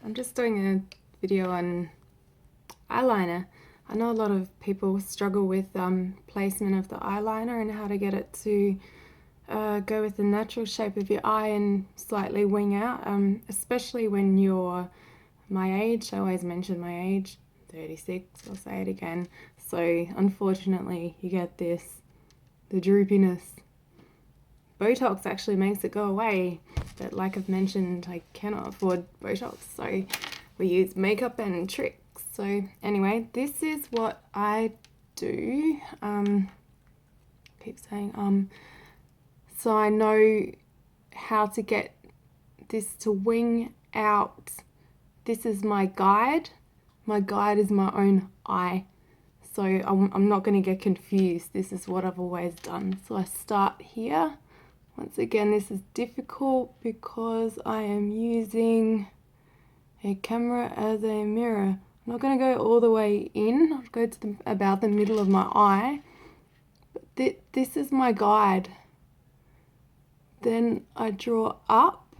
I'm just doing a video on eyeliner. I know a lot of people struggle with placement of the eyeliner and how to get it to go with the natural shape of your eye and slightly wing out, especially when you're my age. I always mention my age, 36, I'll say it again. So unfortunately you get the droopiness. Botox actually makes it go away, but like I've mentioned, I cannot afford Botox, so we use makeup and tricks. So anyway, this is what I do. Keep saying so I know how to get this to wing out. This is my guide. My guide is my own eye, so I'm not going to get confused. This is what I've always done. So I start here. Once again, this is difficult because I am using a camera as a mirror. I'm not going to go all the way in. I'll go to about the middle of my eye. But this is my guide. Then I draw up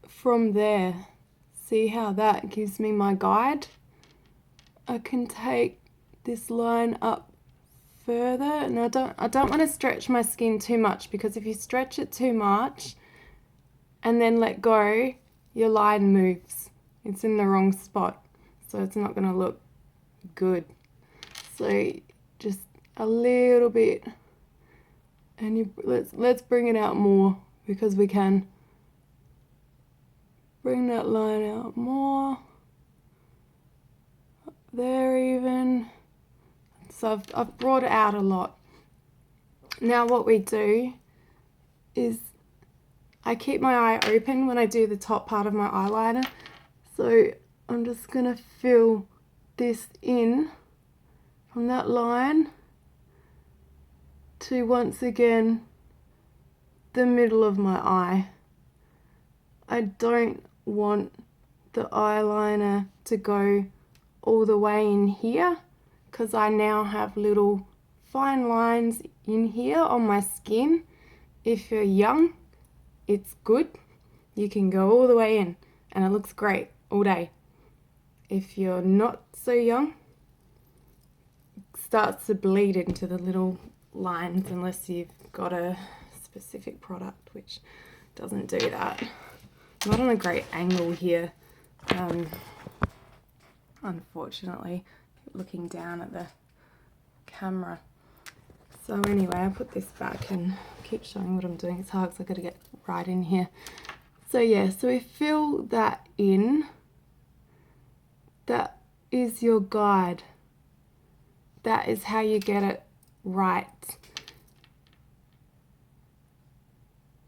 from there. See how that gives me my guide? I can take this line up further, and I don't want to stretch my skin too much, because if you stretch it too much and then let go, your line moves. It's in the wrong spot, so it's not going to look good. So just a little bit, and let's bring it out more, because we can bring that line out more. Up there even. So I've brought it out a lot. Now what we do is I keep my eye open when I do the top part of my eyeliner. So I'm just going to fill this in from that line to, once again, the middle of my eye. I don't want the eyeliner to go all the way in here, because I now have little fine lines in here on my skin. If you're young, it's good. You can go all the way in and it looks great all day. If you're not so young, it starts to bleed into the little lines, unless you've got a specific product which doesn't do that. I'm not on a great angle here, unfortunately, looking down at the camera. So anyway, I put this back and keep showing what I'm doing. It's hard because I've got to get right in here. So yeah, so we fill that in. That is your guide. That is how you get it right.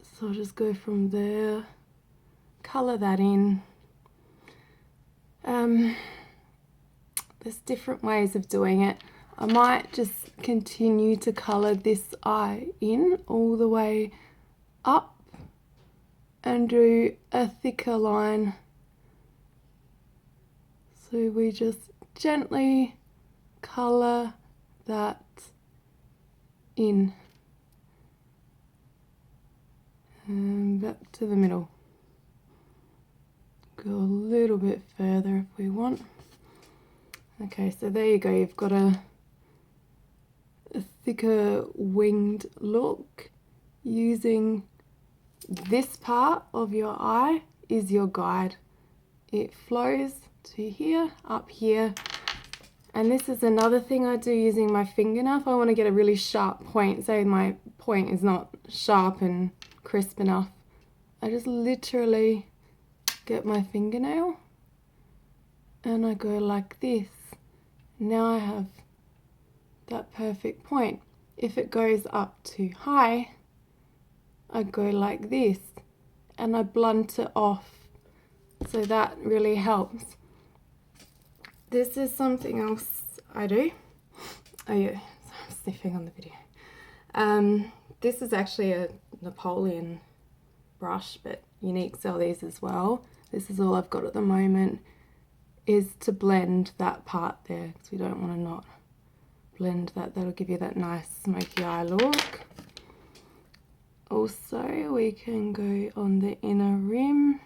So I'll just go from there, colour that in. There's different ways of doing it. I might just continue to colour this eye in all the way up and do a thicker line. So we just gently colour that in and back to the middle. Go a little bit further if we want. Okay, so there you go. You've got a thicker winged look. Using this part of your eye is your guide. It flows to here, up here. And this is another thing I do using my fingernail. If I want to get a really sharp point, say my point is not sharp and crisp enough, I just literally get my fingernail and I go like this. Now I have that perfect point. If it goes up too high, I go like this and I blunt it off. So that really helps. This is something else I do. Oh yeah, I'm sniffing on the video. This is actually a Napoleon brush, but Unique sell these as well. This is all I've got at the moment, is to blend that part there, because we don't want to not blend that. That'll give you that nice smoky eye look. Also, we can go on the inner rim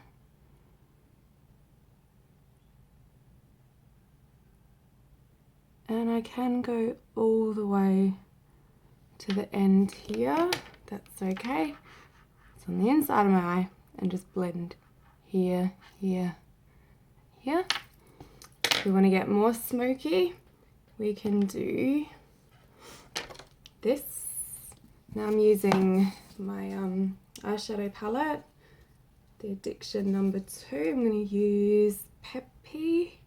And I can go all the way to the end here. That's okay. It's on the inside of my eye, and just blend here, here, here. If we want to get more smoky, we can do this. Now I'm using my eyeshadow palette, the Addiction number 2. I'm going to use Peppy.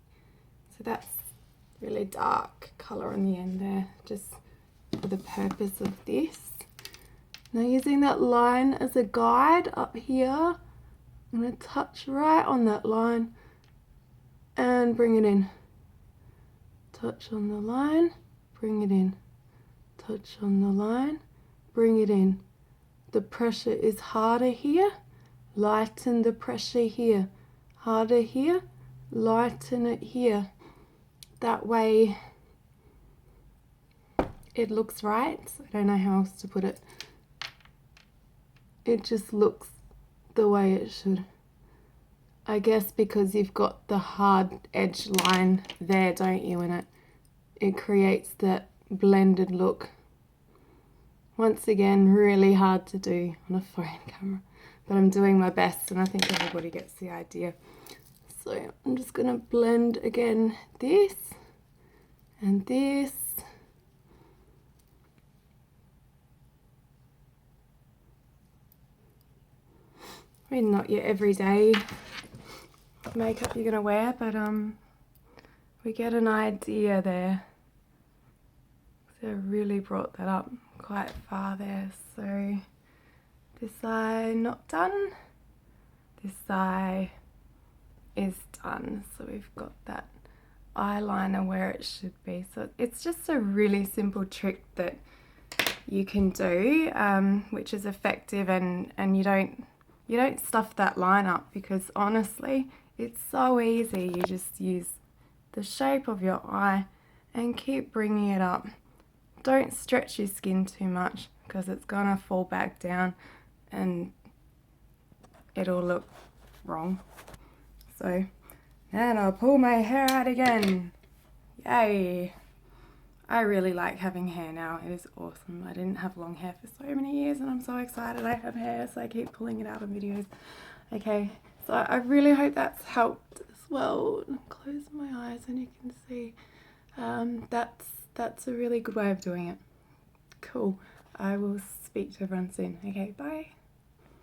So that's really dark colour on the end there, just for the purpose of this. Now using that line as a guide up here, I'm going to touch right on that line and bring it in. Touch on the line, bring it in. Touch on the line, bring it in. The pressure is harder here, lighten the pressure here. Harder here, lighten it here. That way it looks right. I don't know how else to put it. It just looks the way it should. I guess because you've got the hard edge line there, don't you, in it? It creates that blended look. Once again, really hard to do on a phone camera, but I'm doing my best and I think everybody gets the idea. So I'm just going to blend again this and this. I mean, not your everyday makeup you're going to wear, but we get an idea there. So I really brought that up quite far there. So this eye not done, this eye is done. So we've got that eyeliner where it should be. So it's just a really simple trick that you can do, which is effective, and you don't stuff that line up, because honestly it's so easy. You just use the shape of your eye and keep bringing it up. Don't stretch your skin too much, because it's gonna fall back down and it'll look wrong. So then I'll pull my hair out again. Yay! I really like having hair now. It is awesome. I didn't have long hair for so many years and I'm so excited I have hair, so I keep pulling it out of videos. Okay, so I really hope that's helped as well. Close my eyes and you can see that's a really good way of doing it. Cool. I will speak to everyone soon. Okay, bye.